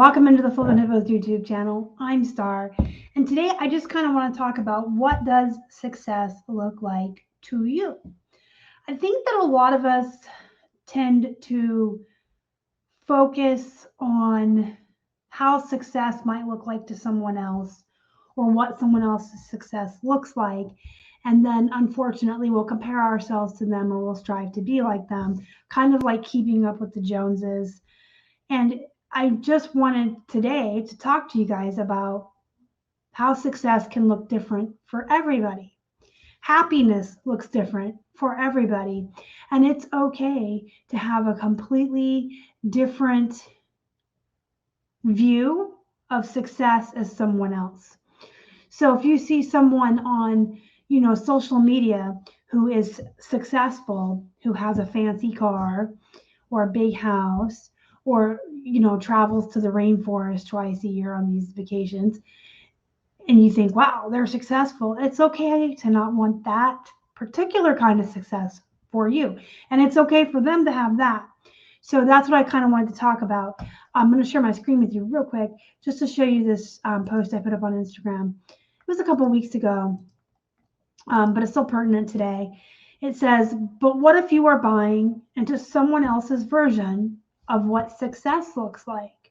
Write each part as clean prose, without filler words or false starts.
Welcome into the Flippin' Hippos YouTube channel. I'm Star, and today I just kind of want to talk about what does success look like to you. I think that a lot of us tend to focus on how success might look like to someone else or what someone else's success looks like. And then unfortunately, we'll compare ourselves to them or we'll strive to be like them, kind of like keeping up with the Joneses. And I just wanted today to talk to you guys about how success can look different for everybody. Happiness looks different for everybody. And it's okay to have a completely different view of success as someone else. So if you see someone on, social media who is successful, who has a fancy car or a big house, or travels to the rainforest twice a year on these vacations, and you think, wow, they're successful, it's okay to not want that particular kind of success for you, and it's okay for them to have that. So that's what I kind of wanted to talk about. I'm going to share my screen with you real quick just to show you this post I put up on Instagram. It was a couple weeks ago, but it's still pertinent today. It says, but what if you are buying into someone else's version of what success looks like?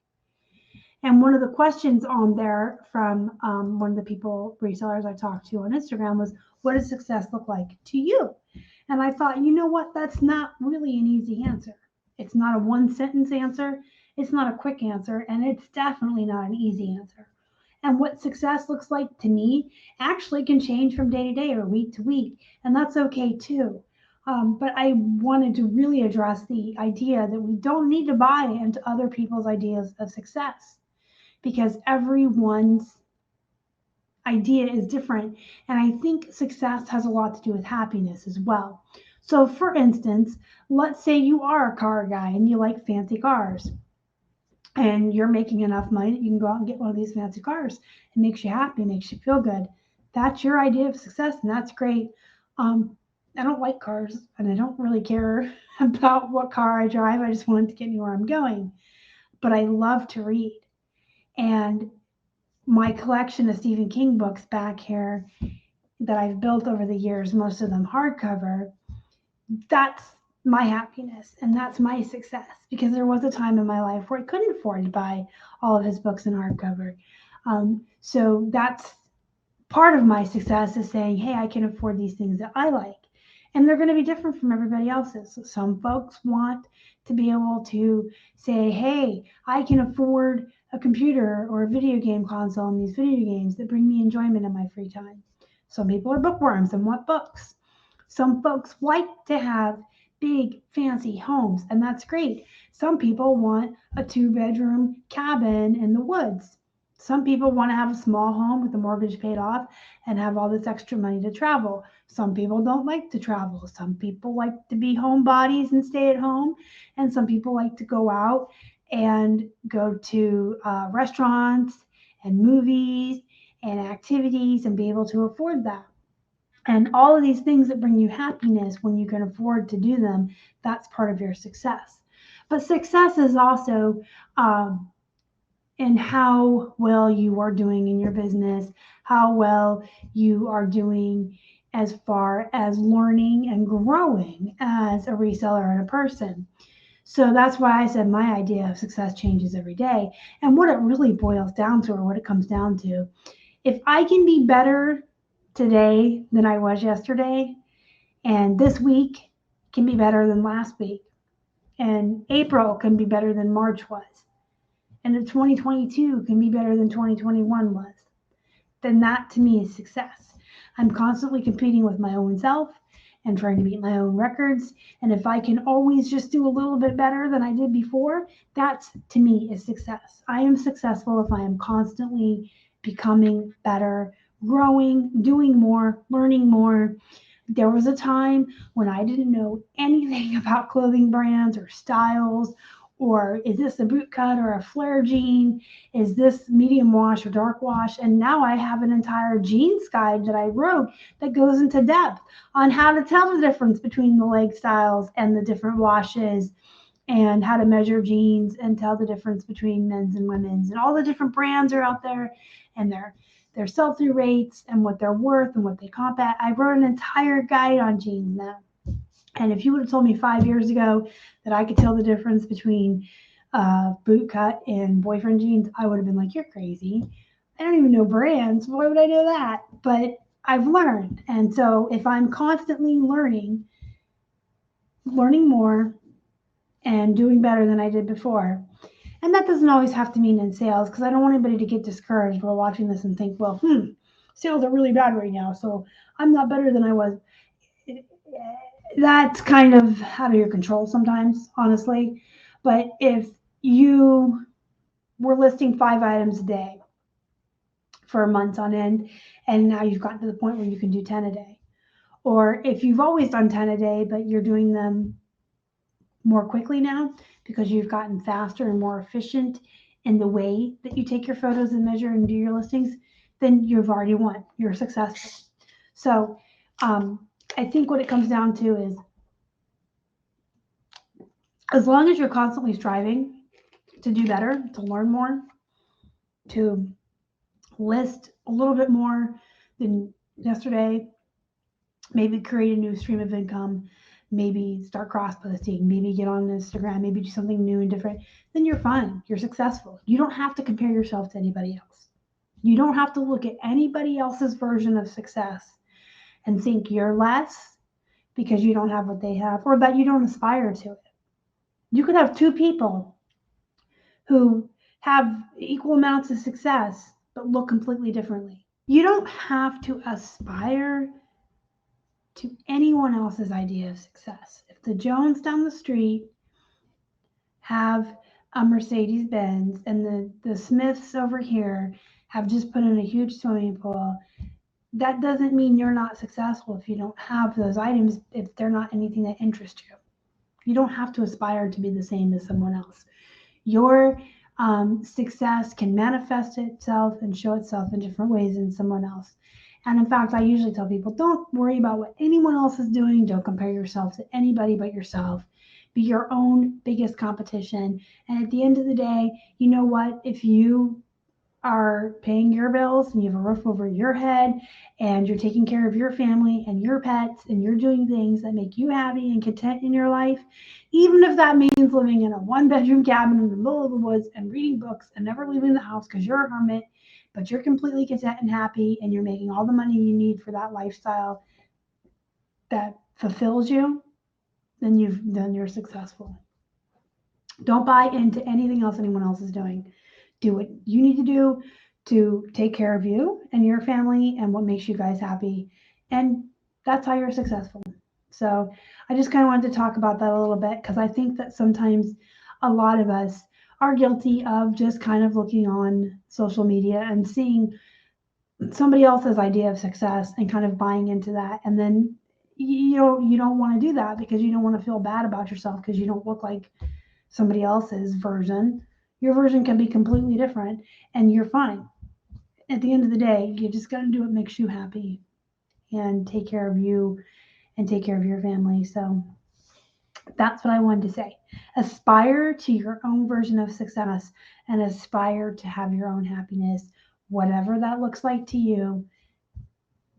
And one of the questions on there from one of the resellers I talked to on Instagram was, what does success look like to you? And I thought, you know what? That's not really an easy answer. It's not a one sentence answer. It's not a quick answer. And it's definitely not an easy answer. And what success looks like to me actually can change from day to day or week to week. And that's okay too. But I wanted to really address the idea that we don't need to buy into other people's ideas of success, because everyone's idea is different. And I think success has a lot to do with happiness as well. So for instance, let's say you are a car guy and you like fancy cars and you're making enough money that you can go out and get one of these fancy cars. It makes you happy, makes you feel good. That's your idea of success, and that's great. I don't like cars, and I don't really care about what car I drive. I just want it to get me where I'm going. But I love to read. And my collection of Stephen King books back here that I've built over the years, most of them hardcover, that's my happiness and that's my success, because there was a time in my life where I couldn't afford to buy all of his books in hardcover. So that's part of my success, is saying, hey, I can afford these things that I like. And they're going to be different from everybody else's. So some folks want to be able to say, hey, I can afford a computer or a video game console and these video games that bring me enjoyment in my free time. Some people are bookworms and want books. Some folks like to have big, fancy homes, and that's great. Some people want a 2-bedroom cabin in the woods. Some people want to have a small home with the mortgage paid off and have all this extra money to travel. Some people don't like to travel. Some people like to be homebodies and stay at home. And some people like to go out and go to restaurants and movies and activities and be able to afford that. And all of these things that bring you happiness when you can afford to do them, that's part of your success. But success is also in how well you are doing in your business, how well you are doing as far as learning and growing as a reseller and a person. So that's why I said my idea of success changes every day. And what it really boils down to, or what it comes down to, if I can be better today than I was yesterday, and this week can be better than last week, and April can be better than March was, and if 2022 can be better than 2021 was, then that to me is success. I'm constantly competing with my own self and trying to beat my own records. And if I can always just do a little bit better than I did before, that to me is success. I am successful if I am constantly becoming better, growing, doing more, learning more. There was a time when I didn't know anything about clothing brands or styles, or is this a boot cut or a flare jean? Is this medium wash or dark wash? And now I have an entire jeans guide that I wrote that goes into depth on how to tell the difference between the leg styles and the different washes and how to measure jeans and tell the difference between men's and women's, and all the different brands are out there and their sell-through rates and what they're worth and what they comp at. I wrote an entire guide on jeans now. And if you would have told me 5 years ago that I could tell the difference between boot cut and boyfriend jeans, I would have been like, you're crazy. I don't even know brands. Why would I know that? But I've learned. And so if I'm constantly learning more and doing better than I did before, and that doesn't always have to mean in sales, because I don't want anybody to get discouraged while watching this and think, well, sales are really bad right now, so I'm not better than I was. That's kind of out of your control sometimes, honestly. But if you were listing 5 items a day for months on end, and now you've gotten to the point where you can do 10 a day, or if you've always done 10 a day, but you're doing them more quickly now because you've gotten faster and more efficient in the way that you take your photos and measure and do your listings, then you've already won. You're successful. So I think what it comes down to is, as long as you're constantly striving to do better, to learn more, to list a little bit more than yesterday, maybe create a new stream of income, maybe start cross posting, maybe get on Instagram, maybe do something new and different, then you're fine. You're successful. You don't have to compare yourself to anybody else. You don't have to look at anybody else's version of success and think you're less because you don't have what they have, or that you don't aspire to it. You could have 2 people who have equal amounts of success but look completely differently. You don't have to aspire to anyone else's idea of success. If the Jones down the street have a Mercedes Benz and the Smiths over here have just put in a huge swimming pool, that doesn't mean you're not successful if you don't have those items, if they're not anything that interests you. You don't have to aspire to be the same as someone else. Your success can manifest itself and show itself in different ways than someone else. And in fact, I usually tell people, don't worry about what anyone else is doing. Don't compare yourself to anybody but yourself. Be your own biggest competition. And at the end of the day, you know what? If you are paying your bills and you have a roof over your head and you're taking care of your family and your pets and you're doing things that make you happy and content in your life, even if that means living in a 1-bedroom cabin in the middle of the woods and reading books and never leaving the house because you're a hermit, but you're completely content and happy and you're making all the money you need for that lifestyle that fulfills you, then you're successful. Don't buy into anything else anyone else is doing. Do what you need to do to take care of you and your family and what makes you guys happy. And that's how you're successful. So I just kind of wanted to talk about that a little bit, because I think that sometimes a lot of us are guilty of just kind of looking on social media and seeing somebody else's idea of success and kind of buying into that. And then you don't want to do that because you don't want to feel bad about yourself because you don't look like somebody else's version. Your version can be completely different and you're fine. At the end of the day, you just got to do what makes you happy and take care of you and take care of your family. So that's what I wanted to say. Aspire to your own version of success and aspire to have your own happiness, whatever that looks like to you.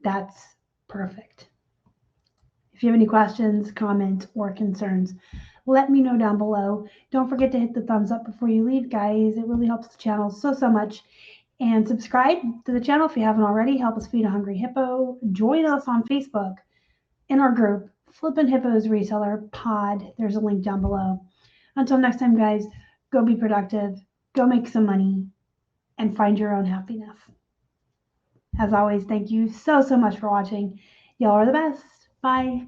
That's perfect. If you have any questions, comments, or concerns, let me know down below. Don't forget to hit the thumbs up before you leave, guys. It really helps the channel so much. And subscribe to the channel if you haven't already. Help us feed a hungry hippo. Join us on Facebook in our group, Flippin' Hippos Reseller Pod. There's a link down below. Until next time, guys, go be productive, go make some money, and find your own happiness. As always, thank you so much for watching. Y'all are the best. Bye.